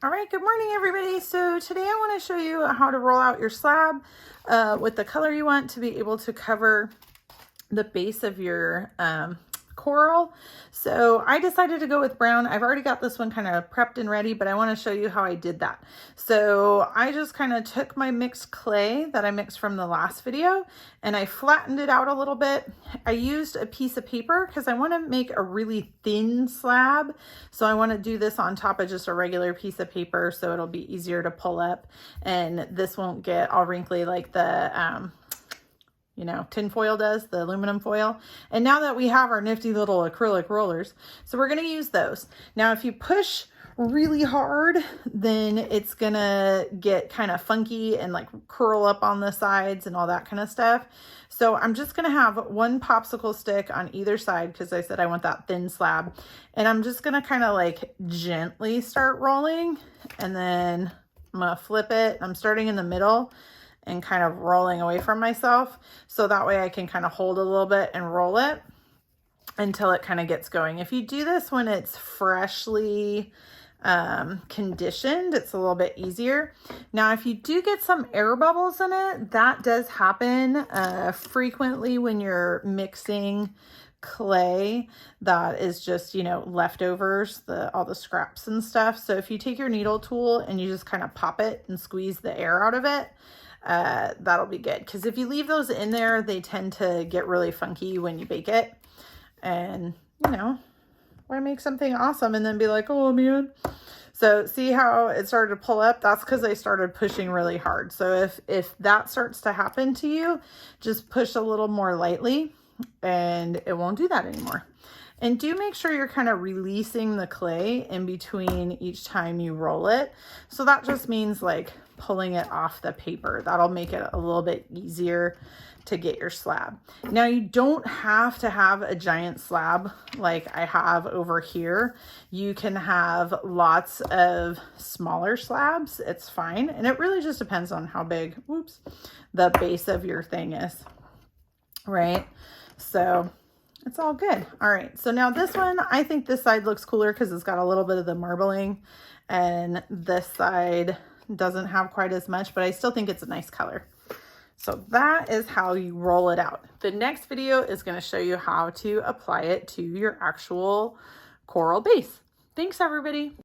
All right, good morning everybody. So today I want to show you how to roll out your slab with the color you want to be able to cover the base of your coral. So I decided to go with brown. I've already got this one kind of prepped and ready, but I want to show you how I did that. So I just kind of took my mixed clay that I mixed from the last video and I flattened it out a little bit. I used a piece of paper because I want to make a really thin slab. So I want to do this on top of just a regular piece of paper so it'll be easier to pull up and this won't get all wrinkly like the tin foil does, the aluminum foil. And now that we have our nifty little acrylic rollers, so we're going to use those. Now, if you push really hard, then it's going to get kind of funky and like curl up on the sides and all that kind of stuff. So I'm just going to have one popsicle stick on either side because I said I want that thin slab. And I'm just going to kind of like gently start rolling and then I'm going to flip it. I'm starting in the middle and kind of rolling away from myself. So that way I can kind of hold a little bit and roll it until it kind of gets going. If you do this when it's freshly conditioned, it's a little bit easier. Now, if you do get some air bubbles in it, that does happen frequently when you're mixing clay that is just, leftovers, all the scraps and stuff. So if you take your needle tool and you just kind of pop it and squeeze the air out of it, that'll be good. Because if you leave those in there, they tend to get really funky when you bake it. And, why make something awesome and then be like, oh man. So see how it started to pull up? That's because I started pushing really hard. So if that starts to happen to you, just push a little more lightly and it won't do that anymore. And do make sure you're kind of releasing the clay in between each time you roll it. So that just means like pulling it off the paper. That'll make it a little bit easier to get your slab. Now you don't have to have a giant slab like I have over here. You can have lots of smaller slabs. It's fine. And it really just depends on how big, the base of your thing is, right? So it's all good. All right, so now this one, I think this side looks cooler because it's got a little bit of the marbling and this side doesn't have quite as much, but I still think it's a nice color. So that is how you roll it out. The next video is going to show you how to apply it to your actual coral base. Thanks, everybody.